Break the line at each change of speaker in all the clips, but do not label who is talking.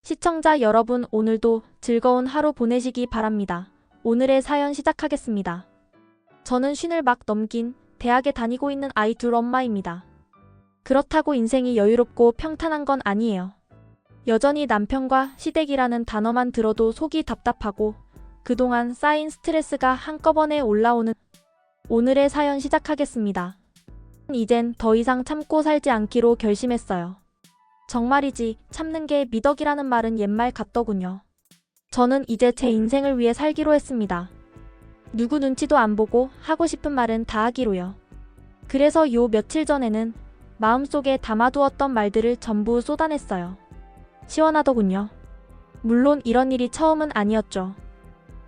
시청자 여러분, 오늘도 즐거운 하루 보내시기 바랍니다. 오늘의 사연 시작하겠습니다. 저는 쉰을 막 넘긴 대학에 다니고 있는 아이 둘 엄마입니다. 그렇다고 인생이 여유롭고 평탄한 건 아니에요. 여전히 남편과 시댁이라는 단어만 들어도 속이 답답하고 그동안 쌓인 스트레스가 한꺼번에 올라오는 오늘의 사연 시작하겠습니다. 이젠 더 이상 참고 살지 않기로 결심했어요. 정말이지 참는 게 미덕이라는 말은 옛말 같더군요. 저는 이제 제 인생을 위해 살기로 했습니다. 누구 눈치도 안 보고 하고 싶은 말은 다 하기로요. 그래서 요 며칠 전에는 마음속에 담아두었던 말들을 전부 쏟아냈어요. 시원하더군요. 물론 이런 일이 처음은 아니었죠.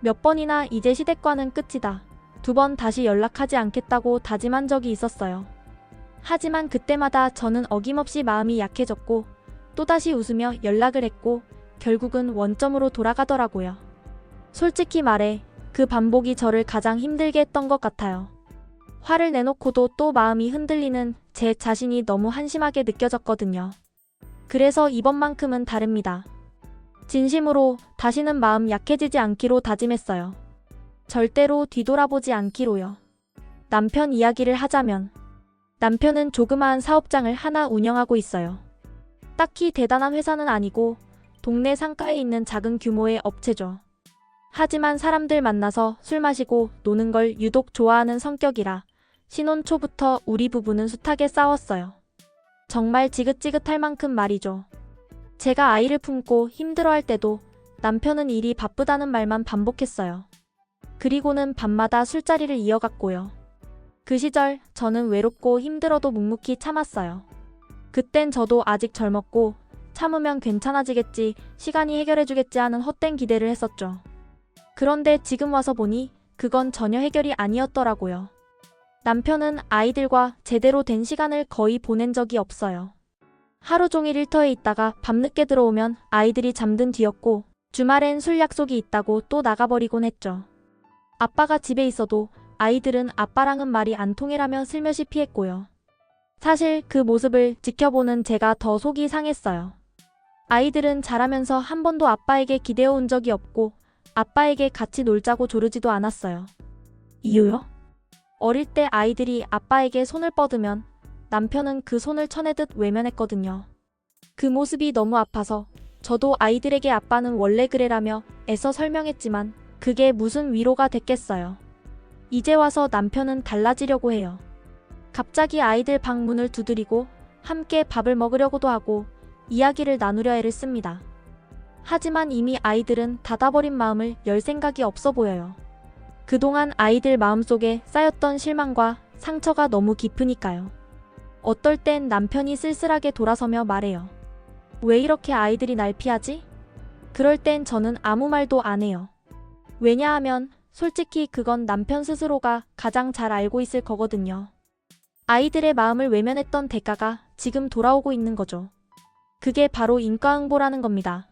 몇 번이나 이제 시댁과는 끝이다. 2번 다시 연락하지 않겠다고 다짐한 적이 있었어요. 하지만 그때마다 저는 어김없이 마음이 약해졌고 또다시 웃으며 연락을 했고 결국은 원점으로 돌아가더라고요. 솔직히 말해 그 반복이 저를 가장 힘들게 했던 것 같아요. 화를 내놓고도 또 마음이 흔들리는 제 자신이 너무 한심하게 느껴졌거든요. 그래서 이번만큼은 다릅니다. 진심으로 다시는 마음 약해지지 않기로 다짐했어요. 절대로 뒤돌아보지 않기로요. 남편 이야기를 하자면 남편은 조그마한 사업장을 하나 운영하고 있어요. 딱히 대단한 회사는 아니고 동네 상가에 있는 작은 규모의 업체죠. 하지만 사람들 만나서 술 마시고 노는 걸 유독 좋아하는 성격이라 신혼 초부터 우리 부부는 숱하게 싸웠어요. 정말 지긋지긋할 만큼 말이죠. 제가 아이를 품고 힘들어할 때도 남편은 일이 바쁘다는 말만 반복했어요. 그리고는 밤마다 술자리를 이어갔고요. 그 시절 저는 외롭고 힘들어도 묵묵히 참았어요. 그땐 저도 아직 젊었고 참으면 괜찮아지겠지, 시간이 해결해주겠지 하는 헛된 기대를 했었죠. 그런데 지금 와서 보니 그건 전혀 해결이 아니었더라고요. 남편은 아이들과 제대로 된 시간을 거의 보낸 적이 없어요. 하루 종일 일터에 있다가 밤늦게 들어오면 아이들이 잠든 뒤였고 주말엔 술 약속이 있다고 또 나가버리곤 했죠. 아빠가 집에 있어도 아이들은 아빠랑은 말이 안 통해라며 슬며시 피했고요. 사실 그 모습을 지켜보는 제가 더 속이 상했어요. 아이들은 자라면서 한 번도 아빠에게 기대어온 적이 없고 아빠에게 같이 놀자고 조르지도 않았어요. 이유요? 어릴 때 아이들이 아빠에게 손을 뻗으면 남편은 그 손을 쳐내듯 외면했거든요. 그 모습이 너무 아파서 저도 아이들에게 아빠는 원래 그래라며 애써 설명했지만 그게 무슨 위로가 됐겠어요. 이제 와서 남편은 달라지려고 해요. 갑자기 아이들 방 문을 두드리고 함께 밥을 먹으려고도 하고 이야기를 나누려 애를 씁니다. 하지만 이미 아이들은 닫아버린 마음을 열 생각이 없어 보여요. 그동안 아이들 마음속에 쌓였던 실망과 상처가 너무 깊으니까요. 어떨 땐 남편이 쓸쓸하게 돌아서며 말해요. 왜 이렇게 아이들이 날 피하지? 그럴 땐 저는 아무 말도 안 해요. 왜냐하면 솔직히 그건 남편 스스로가 가장 잘 알고 있을 거거든요. 아이들의 마음을 외면했던 대가가 지금 돌아오고 있는 거죠. 그게 바로 인과응보라는 겁니다.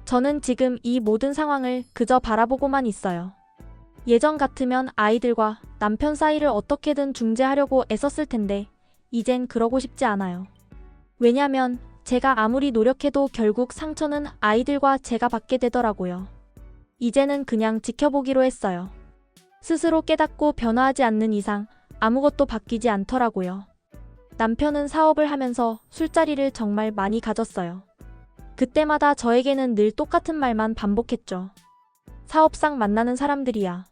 저는 지금 이 모든 상황을 그저 바라보고만 있어요. 예전 같으면 아이들과 남편 사이를 어떻게든 중재하려고 애썼을 텐데 이젠 그러고 싶지 않아요. 왜냐면 제가 아무리 노력해도 결국 상처는 아이들과 제가 받게 되더라고요. 이제는 그냥 지켜보기로 했어요. 스스로 깨닫고 변화하지 않는 이상 아무것도 바뀌지 않더라고요. 남편은 사업을 하면서 술자리를 정말 많이 가졌어요. 그때마다 저에게는 늘 똑같은 말만 반복했죠. 사업상 만나는 사람들이야.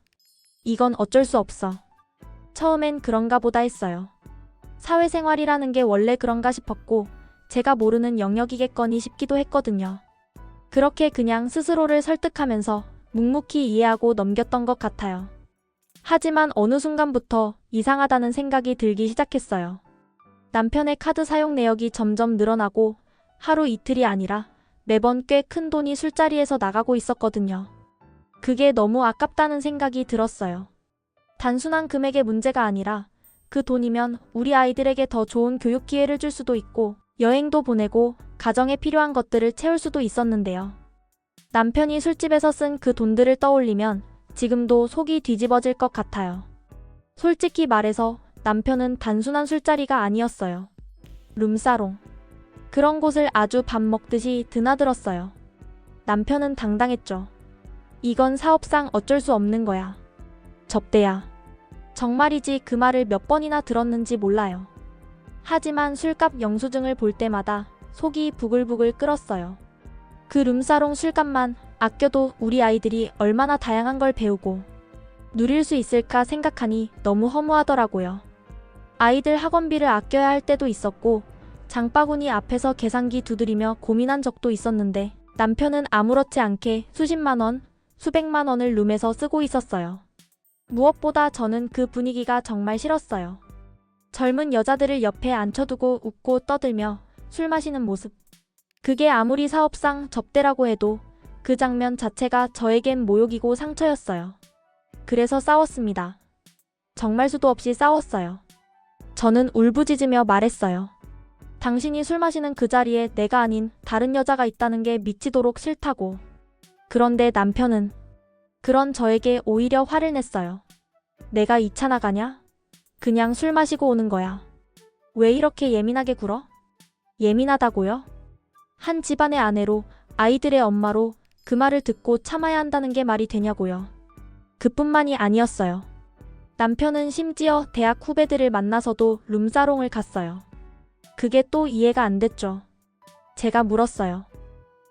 이건 어쩔 수 없어. 처음엔 그런가 보다 했어요. 사회생활이라는 게 원래 그런가 싶었고 제가 모르는 영역이겠거니 싶기도 했거든요. 그렇게 그냥 스스로를 설득하면서 묵묵히 이해하고 넘겼던 것 같아요. 하지만 어느 순간부터 이상하다는 생각이 들기 시작했어요. 남편의 카드 사용 내역이 점점 늘어나고 하루 이틀이 아니라 매번 꽤 큰 돈이 술자리에서 나가고 있었거든요. 그게 너무 아깝다는 생각이 들었어요. 단순한 금액의 문제가 아니라 그 돈이면 우리 아이들에게 더 좋은 교육 기회를 줄 수도 있고 여행도 보내고 가정에 필요한 것들을 채울 수도 있었는데요. 남편이 술집에서 쓴 그 돈들을 떠올리면 지금도 속이 뒤집어질 것 같아요. 솔직히 말해서 남편은 단순한 술자리가 아니었어요. 룸사롱. 그런 곳을 아주 밥 먹듯이 드나들었어요. 남편은 당당했죠. 이건 사업상 어쩔 수 없는 거야. 접대야. 정말이지 그 말을 몇 번이나 들었는지 몰라요. 하지만 술값 영수증을 볼 때마다 속이 부글부글 끓었어요. 그 룸사롱 술값만 아껴도 우리 아이들이 얼마나 다양한 걸 배우고 누릴 수 있을까 생각하니 너무 허무하더라고요. 아이들 학원비를 아껴야 할 때도 있었고 장바구니 앞에서 계산기 두드리며 고민한 적도 있었는데 남편은 아무렇지 않게 수십만 원, 수백만 원을 룸에서 쓰고 있었어요. 무엇보다 저는 그 분위기가 정말 싫었어요. 젊은 여자들을 옆에 앉혀두고 웃고 떠들며 술 마시는 모습. 그게 아무리 사업상 접대라고 해도 그 장면 자체가 저에겐 모욕이고 상처였어요. 그래서 싸웠습니다. 정말 수도 없이 싸웠어요. 저는 울부짖으며 말했어요. 당신이 술 마시는 그 자리에 내가 아닌 다른 여자가 있다는 게 미치도록 싫다고. 그런데 남편은 그런 저에게 오히려 화를 냈어요. 내가 2차 나가냐? 그냥 술 마시고 오는 거야. 왜 이렇게 예민하게 굴어? 예민하다고요? 한 집안의 아내로, 아이들의 엄마로 그 말을 듣고 참아야 한다는 게 말이 되냐고요. 그뿐만이 아니었어요. 남편은 심지어 대학 후배들을 만나서도 룸사롱을 갔어요. 그게 또 이해가 안 됐죠. 제가 물었어요.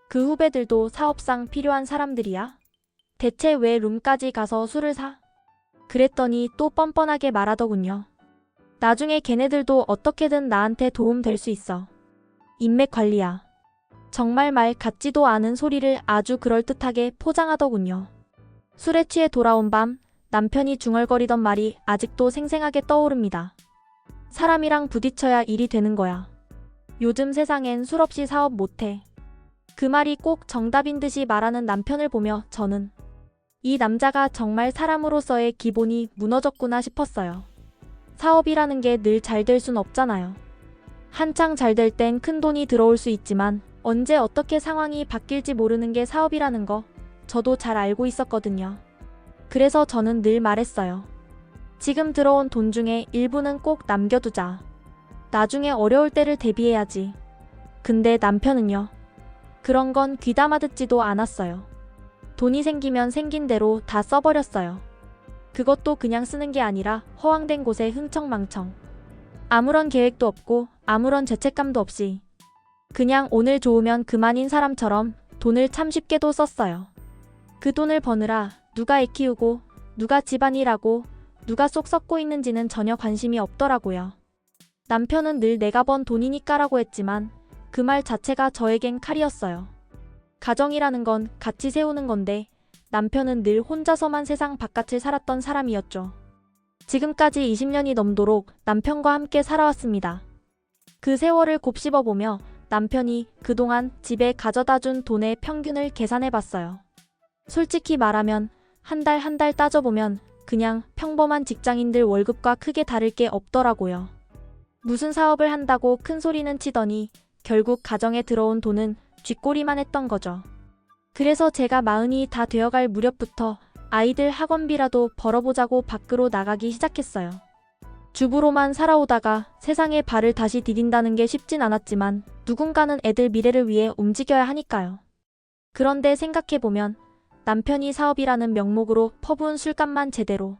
그 후배들도 사업상 필요한 사람들이야? 대체 왜 룸까지 가서 술을 사? 그랬더니 또 뻔뻔하게 말하더군요. 나중에 걔네들도 어떻게든 나한테 도움 될 수 있어. 인맥 관리야. 정말 말 같지도 않은 소리를 아주 그럴듯하게 포장하더군요. 술에 취해 돌아온 밤 남편이 중얼거리던 말이 아직도 생생하게 떠오릅니다. 사람이랑 부딪혀야 일이 되는 거야. 요즘 세상엔 술 없이 사업 못해. 그 말이 꼭 정답인 듯이 말하는 남편을 보며 저는 이 남자가 정말 사람으로서의 기본이 무너졌구나 싶었어요. 사업이라는 게 늘 잘 될 순 없잖아요. 한창 잘 될 땐 큰 돈이 들어올 수 있지만 언제 어떻게 상황이 바뀔지 모르는 게 사업이라는 거 저도 잘 알고 있었거든요. 그래서 저는 늘 말했어요. 지금 들어온 돈 중에 일부는 꼭 남겨두자. 나중에 어려울 때를 대비해야지. 근데 남편은요. 그런 건 귀담아 듣지도 않았어요. 돈이 생기면 생긴 대로 다 써버렸어요. 그것도 그냥 쓰는 게 아니라 허황된 곳에 흥청망청. 아무런 계획도 없고 아무런 죄책감도 없이 그냥 오늘 좋으면 그만인 사람처럼 돈을 참 쉽게도 썼어요. 그 돈을 버느라 누가 애 키우고 누가 집안일하고 누가 쏙 썩고 있는지는 전혀 관심이 없더라고요. 남편은 늘 내가 번 돈이니까라고 했지만 그 말 자체가 저에겐 칼이었어요. 가정이라는 건 같이 세우는 건데 남편은 늘 혼자서만 세상 바깥을 살았던 사람이었죠. 지금까지 20년이 넘도록 남편과 함께 살아왔습니다. 그 세월을 곱씹어보며 남편이 그동안 집에 가져다준 돈의 평균을 계산해봤어요. 솔직히 말하면 한 달 한 달 따져보면 그냥 평범한 직장인들 월급과 크게 다를 게 없더라고요. 무슨 사업을 한다고 큰 소리는 치더니 결국 가정에 들어온 돈은 쥐꼬리만 했던 거죠. 그래서 제가 40이 다 되어갈 무렵부터 아이들 학원비라도 벌어보자고 밖으로 나가기 시작했어요. 주부로만 살아오다가 세상에 발을 다시 디딘다는 게 쉽진 않았지만 누군가는 애들 미래를 위해 움직여야 하니까요. 그런데 생각해보면 남편이 사업이라는 명목으로 퍼부은 술값만 제대로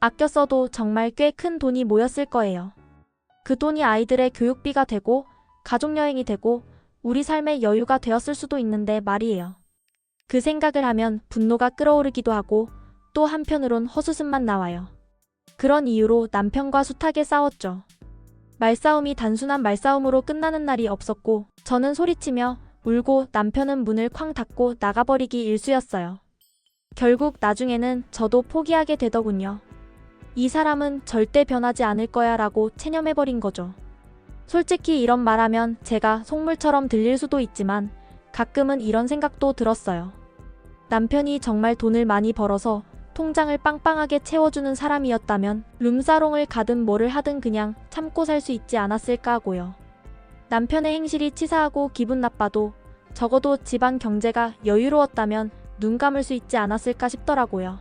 아껴 써도 정말 꽤 큰 돈이 모였을 거예요. 그 돈이 아이들의 교육비가 되고 가족여행이 되고 우리 삶의 여유가 되었을 수도 있는데 말이에요. 그 생각을 하면 분노가 끓어오르기도 하고 또 한편으론 허수습만 나와요. 그런 이유로 남편과 숱하게 싸웠죠. 말싸움이 단순한 말싸움으로 끝나는 날이 없었고 저는 소리치며 울고 남편은 문을 쾅 닫고 나가버리기 일쑤였어요. 결국 나중에는 저도 포기하게 되더군요. 이 사람은 절대 변하지 않을 거야 라고 체념해버린 거죠. 솔직히 이런 말하면 제가 속물처럼 들릴 수도 있지만 가끔은 이런 생각도 들었어요. 남편이 정말 돈을 많이 벌어서 통장을 빵빵하게 채워주는 사람이었다면 룸사롱을 가든 뭐를 하든 그냥 참고 살 수 있지 않았을까 하고요. 남편의 행실이 치사하고 기분 나빠도 적어도 집안 경제가 여유로웠다면 눈 감을 수 있지 않았을까 싶더라고요.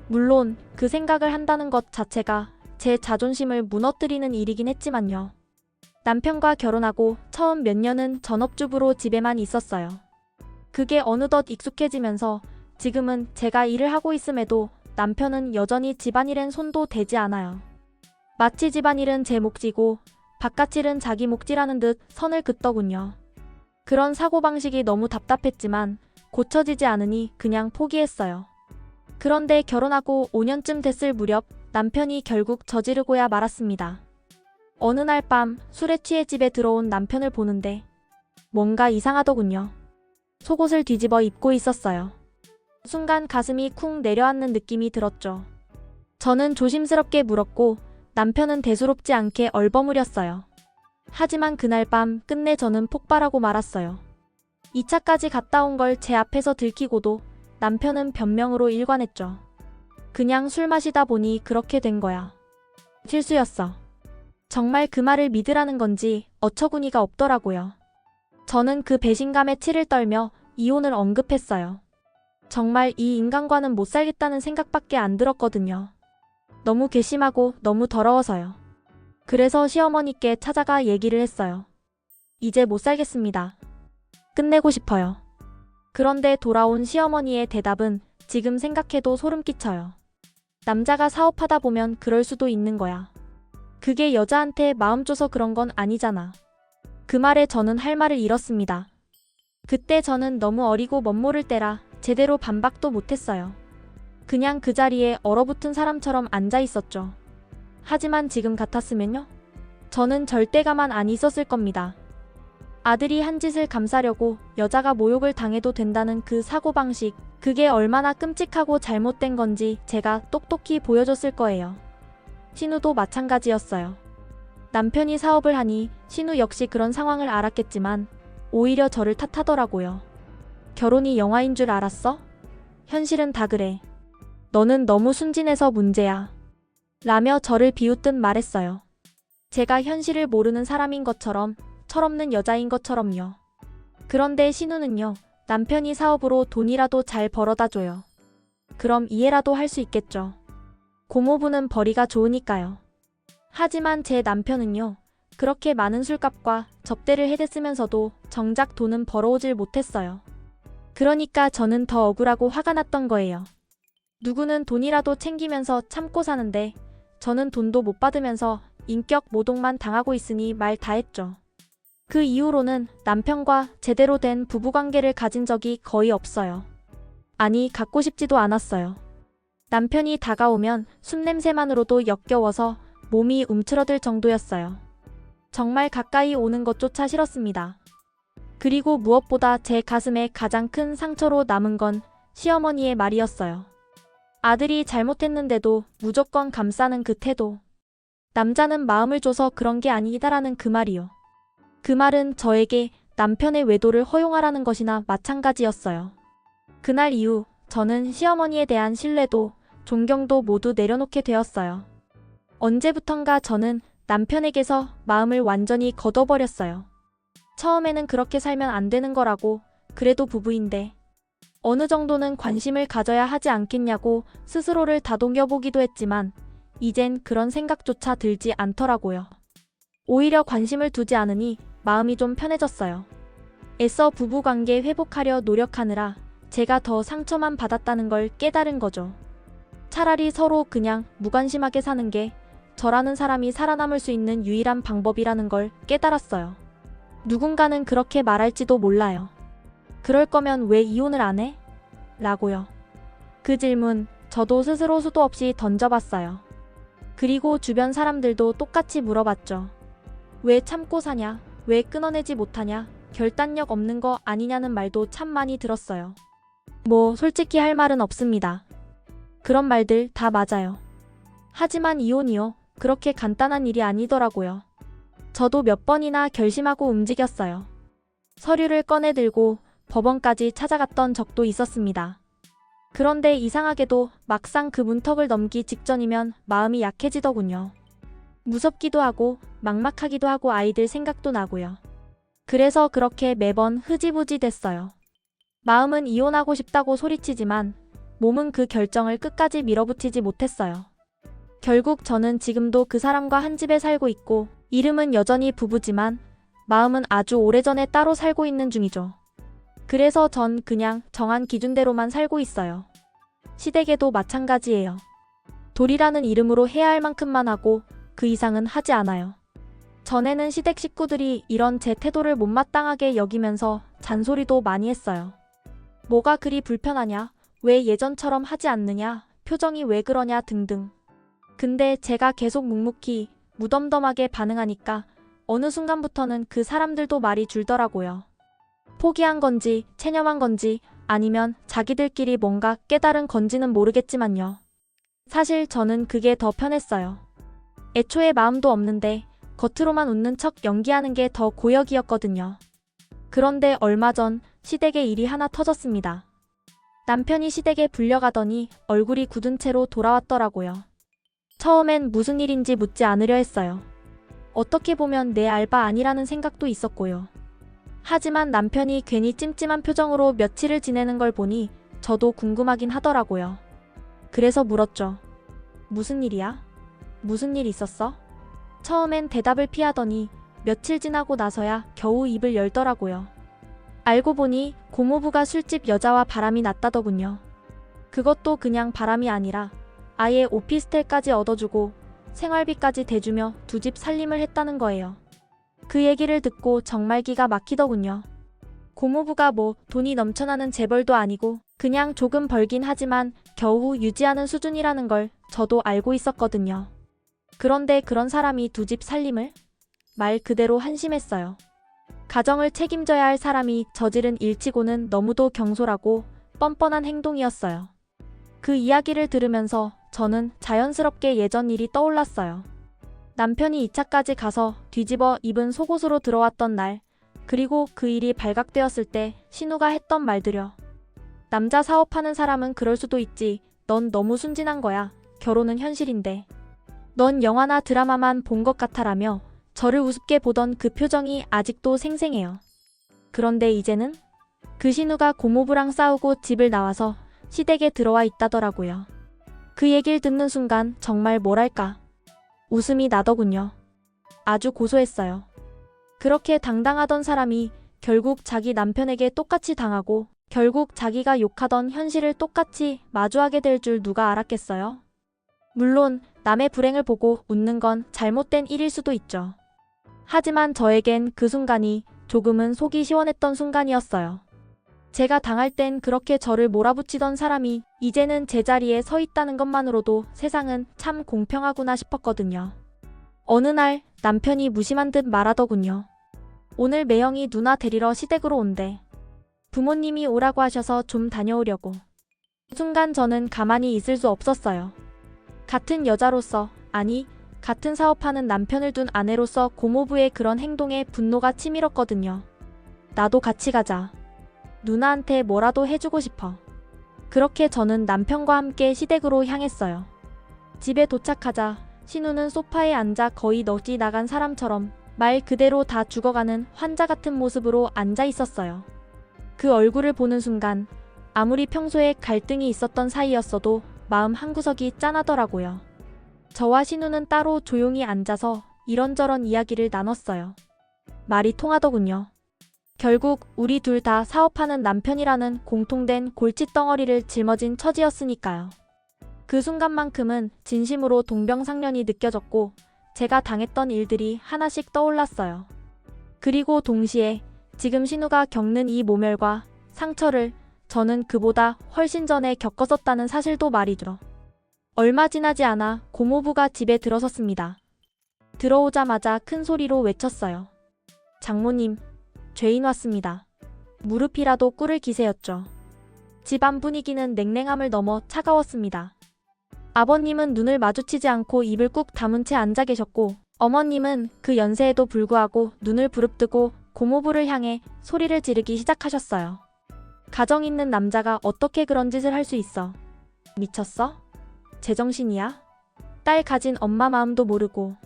물론 그 생각을 한다는 것 자체가 제 자존심을 무너뜨리는 일이긴 했지만요. 남편과 결혼하고 처음 몇 년은 전업주부로 집에만 있었어요. 그게 어느덧 익숙해지면서 지금은 제가 일을 하고 있음에도 남편은 여전히 집안일엔 손도 대지 않아요. 마치 집안일은 제 몫이고 바깥일은 자기 몫이라는 듯 선을 긋더군요. 그런 사고방식이 너무 답답했지만 고쳐지지 않으니 그냥 포기했어요. 그런데 결혼하고 5년쯤 됐을 무렵 남편이 결국 저지르고야 말았습니다. 어느 날 밤 술에 취해 집에 들어온 남편을 보는데 뭔가 이상하더군요. 속옷을 뒤집어 입고 있었어요. 순간 가슴이 쿵 내려앉는 느낌이 들었죠. 저는 조심스럽게 물었고 남편은 대수롭지 않게 얼버무렸어요. 하지만 그날 밤 끝내 저는 폭발하고 말았어요. 2차까지 갔다 온 걸 제 앞에서 들키고도 남편은 변명으로 일관했죠. 그냥 술 마시다 보니 그렇게 된 거야. 실수였어. 정말 그 말을 믿으라는 건지 어처구니가 없더라고요. 저는 그 배신감에 치를 떨며 이혼을 언급했어요. 정말 이 인간과는 못 살겠다는 생각밖에 안 들었거든요. 너무 괘씸하고 너무 더러워서요. 그래서 시어머니께 찾아가 얘기를 했어요. 이제 못 살겠습니다. 끝내고 싶어요. 그런데 돌아온 시어머니의 대답은 지금 생각해도 소름 끼쳐요. 남자가 사업하다 보면 그럴 수도 있는 거야. 그게 여자한테 마음 줘서 그런 건 아니잖아. 그 말에 저는 할 말을 잃었습니다. 그때 저는 너무 어리고 멋모를 때라 제대로 반박도 못했어요. 그냥 그 자리에 얼어붙은 사람처럼 앉아 있었죠. 하지만 지금 같았으면요? 저는 절대 가만 안 있었을 겁니다. 아들이 한 짓을 감싸려고 여자가 모욕을 당해도 된다는 그 사고방식, 그게 얼마나 끔찍하고 잘못된 건지 제가 똑똑히 보여줬을 거예요. 신우도 마찬가지였어요. 남편이 사업을 하니 신우 역시 그런 상황을 알았겠지만 오히려 저를 탓하더라고요. 결혼이 영화인 줄 알았어? 현실은 다 그래. 너는 너무 순진해서 문제야. 라며 저를 비웃듯 말했어요. 제가 현실을 모르는 사람인 것처럼, 철없는 여자인 것처럼요. 그런데 신우는요, 남편이 사업으로 돈이라도 잘 벌어다 줘요. 그럼 이해라도 할 수 있겠죠. 고모부는 벌이가 좋으니까요. 하지만 제 남편은요, 그렇게 많은 술값과 접대를 해댔으면서도 정작 돈은 벌어오질 못했어요. 그러니까 저는 더 억울하고 화가 났던 거예요. 누구는 돈이라도 챙기면서 참고 사는데 저는 돈도 못 받으면서 인격 모독만 당하고 있으니 말 다 했죠. 그 이후로는 남편과 제대로 된 부부관계를 가진 적이 거의 없어요. 아니, 갖고 싶지도 않았어요. 남편이 다가오면 숨냄새만으로도 역겨워서 몸이 움츠러들 정도였어요. 정말 가까이 오는 것조차 싫었습니다. 그리고 무엇보다 제 가슴에 가장 큰 상처로 남은 건 시어머니의 말이었어요. 아들이 잘못했는데도 무조건 감싸는 그 태도. 남자는 마음을 줘서 그런 게 아니다라는 그 말이요. 그 말은 저에게 남편의 외도를 허용하라는 것이나 마찬가지였어요. 그날 이후 저는 시어머니에 대한 신뢰도, 존경도 모두 내려놓게 되었어요. 언제부턴가 저는 남편에게서 마음을 완전히 걷어버렸어요. 처음에는 그렇게 살면 안 되는 거라고, 그래도 부부인데 어느 정도는 관심을 가져야 하지 않겠냐고 스스로를 다독여보기도 했지만 이젠 그런 생각조차 들지 않더라고요. 오히려 관심을 두지 않으니 마음이 좀 편해졌어요. 애써 부부관계 회복하려 노력하느라 제가 더 상처만 받았다는 걸 깨달은 거죠. 차라리 서로 그냥 무관심하게 사는 게 저라는 사람이 살아남을 수 있는 유일한 방법이라는 걸 깨달았어요. 누군가는 그렇게 말할지도 몰라요. 그럴 거면 왜 이혼을 안 해? 라고요. 그 질문 저도 스스로 수도 없이 던져봤어요. 그리고 주변 사람들도 똑같이 물어봤죠. 왜 참고 사냐? 왜 끊어내지 못하냐? 결단력 없는 거 아니냐는 말도 참 많이 들었어요. 뭐 솔직히 할 말은 없습니다. 그런 말들 다 맞아요. 하지만 이혼이요, 그렇게 간단한 일이 아니더라고요. 저도 몇 번이나 결심하고 움직였어요. 서류를 꺼내들고 법원까지 찾아갔던 적도 있었습니다. 그런데 이상하게도 막상 그 문턱을 넘기 직전이면 마음이 약해지더군요. 무섭기도 하고 막막하기도 하고 아이들 생각도 나고요. 그래서 그렇게 매번 흐지부지 됐어요. 마음은 이혼하고 싶다고 소리치지만 몸은 그 결정을 끝까지 밀어붙이지 못했어요. 결국 저는 지금도 그 사람과 한 집에 살고 있고 이름은 여전히 부부지만 마음은 아주 오래전에 따로 살고 있는 중이죠. 그래서 전 그냥 정한 기준대로만 살고 있어요. 시댁에도 마찬가지예요. 돌이라는 이름으로 해야 할 만큼만 하고 그 이상은 하지 않아요. 전에는 시댁 식구들이 이런 제 태도를 못마땅하게 여기면서 잔소리도 많이 했어요. 뭐가 그리 불편하냐? 왜 예전처럼 하지 않느냐? 표정이 왜 그러냐? 등등. 근데 제가 계속 묵묵히 무덤덤하게 반응하니까 어느 순간부터는 그 사람들도 말이 줄더라고요. 포기한 건지 체념한 건지 아니면 자기들끼리 뭔가 깨달은 건지는 모르겠지만요. 사실 저는 그게 더 편했어요. 애초에 마음도 없는데 겉으로만 웃는 척 연기하는 게 더 고역이었거든요. 그런데 얼마 전 시댁에 일이 하나 터졌습니다. 남편이 시댁에 불려가더니 얼굴이 굳은 채로 돌아왔더라고요. 처음엔 무슨 일인지 묻지 않으려 했어요. 어떻게 보면 내 알바 아니라는 생각도 있었고요. 하지만 남편이 괜히 찜찜한 표정으로 며칠을 지내는 걸 보니 저도 궁금하긴 하더라고요. 그래서 물었죠. 무슨 일이야? 무슨 일 있었어? 처음엔 대답을 피하더니 며칠 지나고 나서야 겨우 입을 열더라고요. 알고 보니 고모부가 술집 여자와 바람이 났다더군요. 그것도 그냥 바람이 아니라 아예 오피스텔까지 얻어주고 생활비까지 대주며 두 집 살림을 했다는 거예요. 그 얘기를 듣고 정말 기가 막히더군요. 고모부가 뭐 돈이 넘쳐나는 재벌도 아니고 그냥 조금 벌긴 하지만 겨우 유지하는 수준이라는 걸 저도 알고 있었거든요. 그런데 그런 사람이 두 집 살림을? 말 그대로 한심했어요. 가정을 책임져야 할 사람이 저지른 일치고는 너무도 경솔하고 뻔뻔한 행동이었어요. 그 이야기를 들으면서 저는 자연스럽게 예전 일이 떠올랐어요. 남편이 2차까지 가서 뒤집어 입은 속옷으로 들어왔던 날, 그리고 그 일이 발각되었을 때 신우가 했던 말들요. 남자 사업하는 사람은 그럴 수도 있지. 넌 너무 순진한 거야. 결혼은 현실인데. 넌 영화나 드라마만 본 것 같아라며 저를 우습게 보던 그 표정이 아직도 생생해요. 그런데 이제는 그 신우가 고모부랑 싸우고 집을 나와서 시댁에 들어와 있다더라고요. 그 얘기를 듣는 순간 정말 뭐랄까 웃음이 나더군요. 아주 고소했어요. 그렇게 당당하던 사람이 결국 자기 남편에게 똑같이 당하고 결국 자기가 욕하던 현실을 똑같이 마주하게 될 줄 누가 알았겠어요? 물론 남의 불행을 보고 웃는 건 잘못된 일일 수도 있죠. 하지만 저에겐 그 순간이 조금은 속이 시원했던 순간이었어요. 제가 당할 땐 그렇게 저를 몰아붙이던 사람이 이제는 제자리에 서 있다는 것만으로도 세상은 참 공평하구나 싶었거든요. 어느 날 남편이 무심한 듯 말하더군요. 오늘 매형이 누나 데리러 시댁으로 온대. 부모님이 오라고 하셔서 좀 다녀오려고. 순간 저는 가만히 있을 수 없었어요. 같은 여자로서, 아니, 같은 사업하는 남편을 둔 아내로서 고모부의 그런 행동에 분노가 치밀었거든요. 나도 같이 가자. 누나한테 뭐라도 해주고 싶어. 그렇게 저는 남편과 함께 시댁으로 향했어요. 집에 도착하자 신우는 소파에 앉아 거의 넋이 나간 사람처럼 말 그대로 다 죽어가는 환자 같은 모습으로 앉아 있었어요. 그 얼굴을 보는 순간 아무리 평소에 갈등이 있었던 사이였어도 마음 한구석이 짠하더라고요. 저와 신우는 따로 조용히 앉아서 이런저런 이야기를 나눴어요. 말이 통하더군요. 결국 우리 둘 다 사업하는 남편이라는 공통된 골칫덩어리를 짊어진 처지였으니까요. 그 순간만큼은 진심으로 동병상련이 느껴졌고 제가 당했던 일들이 하나씩 떠올랐어요. 그리고 동시에 지금 신우가 겪는 이 모멸과 상처를 저는 그보다 훨씬 전에 겪었었다는 사실도 말이죠. 얼마 지나지 않아 고모부가 집에 들어섰습니다. 들어오자마자 큰 소리로 외쳤어요. 장모님, 죄인 왔습니다. 무릎이라도 꿇을 기세였죠. 집안 분위기는 냉랭함을 넘어 차가웠습니다. 아버님은 눈을 마주치지 않고 입을 꾹 다문 채 앉아 계셨고 어머님은 그 연세에도 불구하고 눈을 부릅뜨고 고모부를 향해 소리를 지르기 시작하셨어요. 가정 있는 남자가 어떻게 그런 짓을 할 수 있어? 미쳤어? 제정신이야? 딸 가진 엄마 마음도 모르고.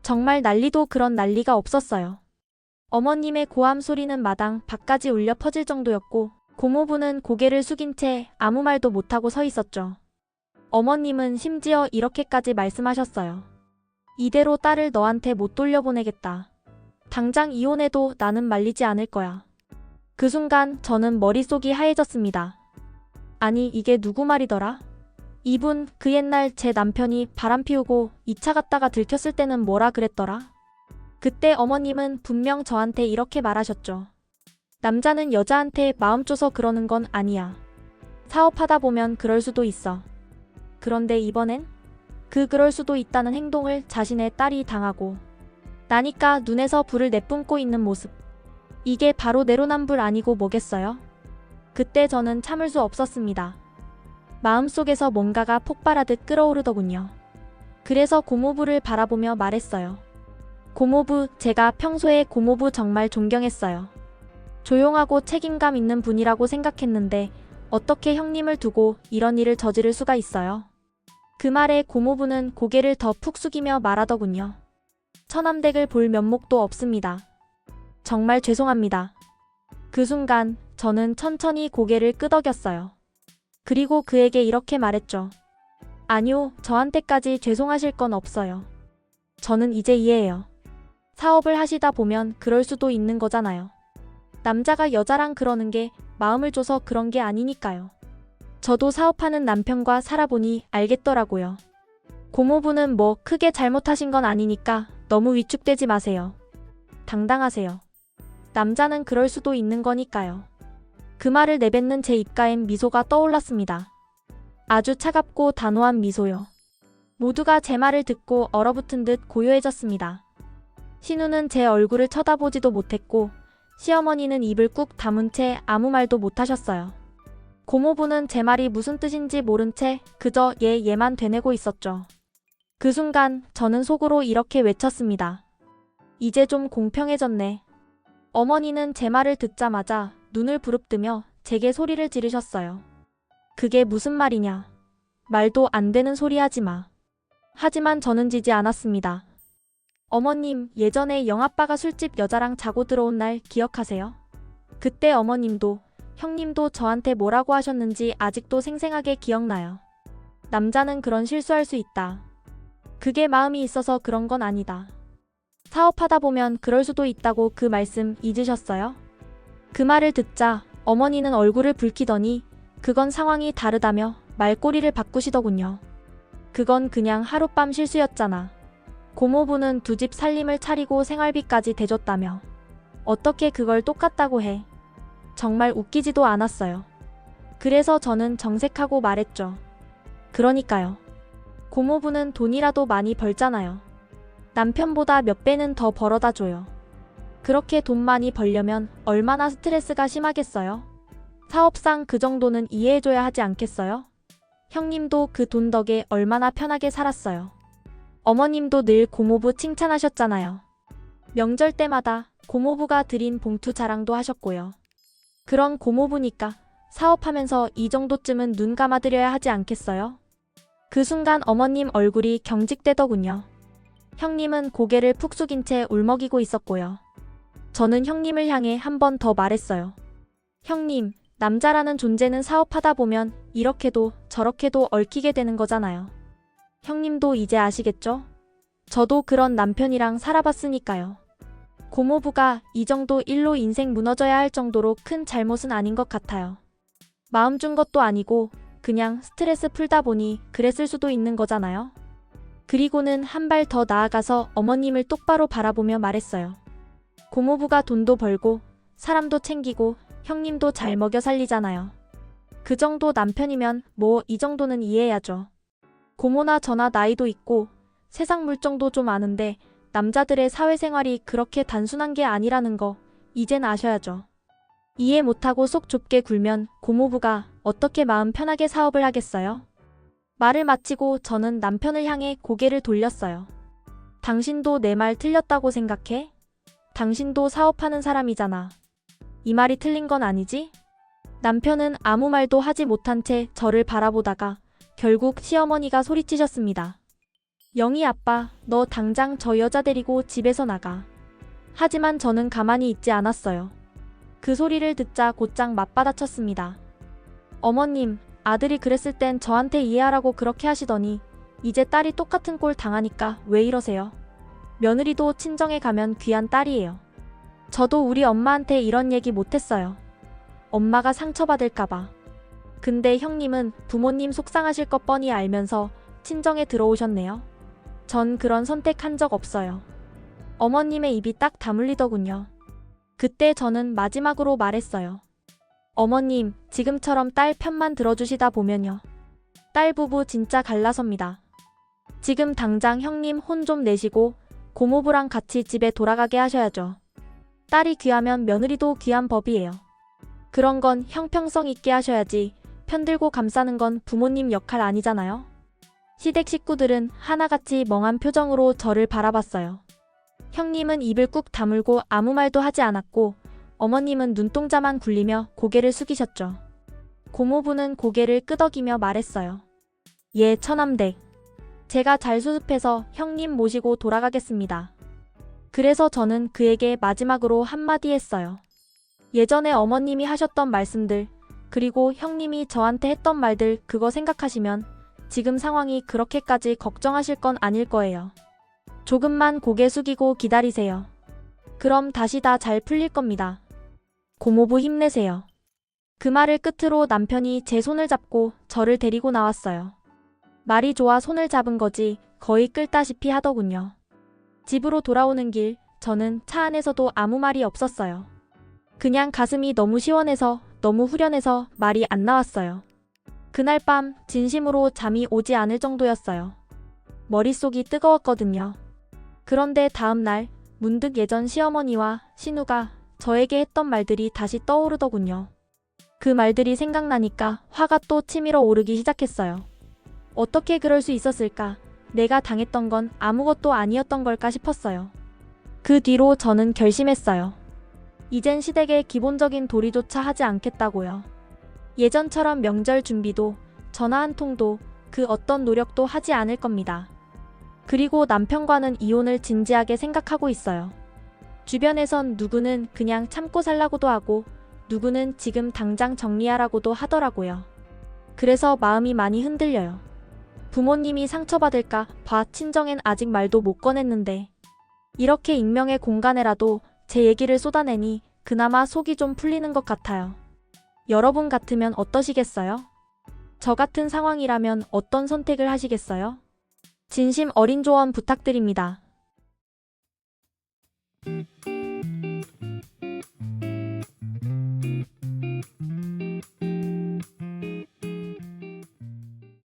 정말 난리도 그런 난리가 없었어요. 어머님의 고함 소리는 마당 밖까지 울려 퍼질 정도였고 고모부는 고개를 숙인 채 아무 말도 못하고 서 있었죠. 어머님은 심지어 이렇게까지 말씀하셨어요. 이대로 딸을 너한테 못 돌려보내겠다. 당장 이혼해도 나는 말리지 않을 거야. 그 순간 저는 머릿속이 하얘졌습니다. 아니, 이게 누구 말이더라? 이분, 그 옛날 제 남편이 바람 피우고 2차 갔다가 들켰을 때는 뭐라 그랬더라? 그때 어머님은 분명 저한테 이렇게 말하셨죠. 남자는 여자한테 마음 줘서 그러는 건 아니야. 사업하다 보면 그럴 수도 있어. 그런데 이번엔 그럴 수도 있다는 행동을 자신의 딸이 당하고 나니까 눈에서 불을 내뿜고 있는 모습. 이게 바로 내로남불 아니고 뭐겠어요? 그때 저는 참을 수 없었습니다. 마음속에서 뭔가가 폭발하듯 끓어오르더군요. 그래서 고모부를 바라보며 말했어요. 고모부, 제가 평소에 고모부 정말 존경했어요. 조용하고 책임감 있는 분이라고 생각했는데 어떻게 형님을 두고 이런 일을 저지를 수가 있어요? 그 말에 고모부는 고개를 더 푹 숙이며 말하더군요. 처남댁을 볼 면목도 없습니다. 정말 죄송합니다. 그 순간 저는 천천히 고개를 끄덕였어요. 그리고 그에게 이렇게 말했죠. 아니요, 저한테까지 죄송하실 건 없어요. 저는 이제 이해해요. 사업을 하시다 보면 그럴 수도 있는 거잖아요. 남자가 여자랑 그러는 게 마음을 줘서 그런 게 아니니까요. 저도 사업하는 남편과 살아보니 알겠더라고요. 고모부는 뭐 크게 잘못하신 건 아니니까 너무 위축되지 마세요. 당당하세요. 남자는 그럴 수도 있는 거니까요. 그 말을 내뱉는 제 입가엔 미소가 떠올랐습니다. 아주 차갑고 단호한 미소요. 모두가 제 말을 듣고 얼어붙은 듯 고요해졌습니다. 신우는 제 얼굴을 쳐다보지도 못했고 시어머니는 입을 꾹 다문 채 아무 말도 못하셨어요. 고모부는 제 말이 무슨 뜻인지 모른 채 그저 얘만 되뇌고 있었죠. 그 순간 저는 속으로 이렇게 외쳤습니다. 이제 좀 공평해졌네. 어머니는 제 말을 듣자마자 눈을 부릅뜨며 제게 소리를 지르셨어요. 그게 무슨 말이냐. 말도 안 되는 소리 하지 마. 하지만 저는 지지 않았습니다. 어머님, 예전에 영아빠가 술집 여자랑 자고 들어온 날 기억하세요? 그때 어머님도 형님도 저한테 뭐라고 하셨는지 아직도 생생하게 기억나요. 남자는 그런 실수할 수 있다. 그게 마음이 있어서 그런 건 아니다. 사업하다 보면 그럴 수도 있다고 그 말씀 잊으셨어요? 그 말을 듣자 어머니는 얼굴을 붉히더니 그건 상황이 다르다며 말꼬리를 바꾸시더군요. 그건 그냥 하룻밤 실수였잖아. 고모부는 두 집 살림을 차리고 생활비까지 대줬다며. 어떻게 그걸 똑같다고 해. 정말 웃기지도 않았어요. 그래서 저는 정색하고 말했죠. 그러니까요. 고모부는 돈이라도 많이 벌잖아요. 남편보다 몇 배는 더 벌어다 줘요. 그렇게 돈 많이 벌려면 얼마나 스트레스가 심하겠어요? 사업상 그 정도는 이해해줘야 하지 않겠어요? 형님도 그 돈 덕에 얼마나 편하게 살았어요. 어머님도 늘 고모부 칭찬하셨잖아요. 명절 때마다 고모부가 드린 봉투 자랑도 하셨고요. 그런 고모부니까 사업하면서 이 정도쯤은 눈 감아드려야 하지 않겠어요? 그 순간 어머님 얼굴이 경직되더군요. 형님은 고개를 푹 숙인 채 울먹이고 있었고요. 저는 형님을 향해 한 번 더 말했어요. 형님, 남자라는 존재는 사업하다 보면 이렇게도 저렇게도 얽히게 되는 거잖아요. 형님도 이제 아시겠죠? 저도 그런 남편이랑 살아봤으니까요. 고모부가 이 정도 일로 인생 무너져야 할 정도로 큰 잘못은 아닌 것 같아요. 마음 준 것도 아니고 그냥 스트레스 풀다 보니 그랬을 수도 있는 거잖아요. 그리고는 한 발 더 나아가서 어머님을 똑바로 바라보며 말했어요. 고모부가 돈도 벌고 사람도 챙기고 형님도 잘 먹여 살리잖아요. 그 정도 남편이면 뭐 이 정도는 이해해야죠. 고모나 저나 나이도 있고 세상 물정도 좀 아는데 남자들의 사회생활이 그렇게 단순한 게 아니라는 거 이젠 아셔야죠. 이해 못하고 속 좁게 굴면 고모부가 어떻게 마음 편하게 사업을 하겠어요? 말을 마치고 저는 남편을 향해 고개를 돌렸어요. 당신도 내 말 틀렸다고 생각해? 당신도 사업하는 사람이잖아. 이 말이 틀린 건 아니지? 남편은 아무 말도 하지 못한 채 저를 바라보다가 결국 시어머니가 소리치셨습니다. 영희 아빠, 너 당장 저 여자 데리고 집에서 나가. 하지만 저는 가만히 있지 않았어요. 그 소리를 듣자 곧장 맞받아쳤습니다. 어머님, 아들이 그랬을 땐 저한테 이해하라고 그렇게 하시더니 이제 딸이 똑같은 꼴 당하니까 왜 이러세요? 며느리도 친정에 가면 귀한 딸이에요. 저도 우리 엄마한테 이런 얘기 못했어요. 엄마가 상처받을까봐. 근데 형님은 부모님 속상하실 것 뻔히 알면서 친정에 들어오셨네요. 전 그런 선택한 적 없어요. 어머님의 입이 딱 다물리더군요. 그때 저는 마지막으로 말했어요. 어머님, 지금처럼 딸 편만 들어주시다 보면요. 딸 부부 진짜 갈라섭니다. 지금 당장 형님 혼 좀 내시고 고모부랑 같이 집에 돌아가게 하셔야죠. 딸이 귀하면 며느리도 귀한 법이에요. 그런 건 형평성 있게 하셔야지 편들고 감싸는 건 부모님 역할 아니잖아요. 시댁 식구들은 하나같이 멍한 표정으로 저를 바라봤어요. 형님은 입을 꾹 다물고 아무 말도 하지 않았고 어머님은 눈동자만 굴리며 고개를 숙이셨죠. 고모부는 고개를 끄덕이며 말했어요. 예, 처남댁. 제가 잘 수습해서 형님 모시고 돌아가겠습니다. 그래서 저는 그에게 마지막으로 한마디 했어요. 예전에 어머님이 하셨던 말씀들, 그리고 형님이 저한테 했던 말들 그거 생각하시면 지금 상황이 그렇게까지 걱정하실 건 아닐 거예요. 조금만 고개 숙이고 기다리세요. 그럼 다시 다 잘 풀릴 겁니다. 고모부 힘내세요. 그 말을 끝으로 남편이 제 손을 잡고 저를 데리고 나왔어요. 말이 좋아 손을 잡은 거지 거의 끌다시피 하더군요. 집으로 돌아오는 길 저는 차 안에서도 아무 말이 없었어요. 그냥 가슴이 너무 시원해서 너무 후련해서 말이 안 나왔어요. 그날 밤 진심으로 잠이 오지 않을 정도였어요. 머릿속이 뜨거웠거든요. 그런데 다음 날 문득 예전 시어머니와 신우가 저에게 했던 말들이 다시 떠오르더군요. 그 말들이 생각나니까 화가 또 치밀어 오르기 시작했어요. 어떻게 그럴 수 있었을까? 내가 당했던 건 아무것도 아니었던 걸까 싶었어요. 그 뒤로 저는 결심했어요. 이젠 시댁의 기본적인 도리조차 하지 않겠다고요. 예전처럼 명절 준비도 전화 한 통도 그 어떤 노력도 하지 않을 겁니다. 그리고 남편과는 이혼을 진지하게 생각하고 있어요. 주변에선 누구는 그냥 참고 살라고도 하고 누구는 지금 당장 정리하라고도 하더라고요. 그래서 마음이 많이 흔들려요. 부모님이 상처받을까 봐 친정엔 아직 말도 못 꺼냈는데 이렇게 익명의 공간에라도 제 얘기를 쏟아내니 그나마 속이 좀 풀리는 것 같아요. 여러분 같으면 어떠시겠어요? 저 같은 상황이라면 어떤 선택을 하시겠어요? 진심 어린 조언 부탁드립니다.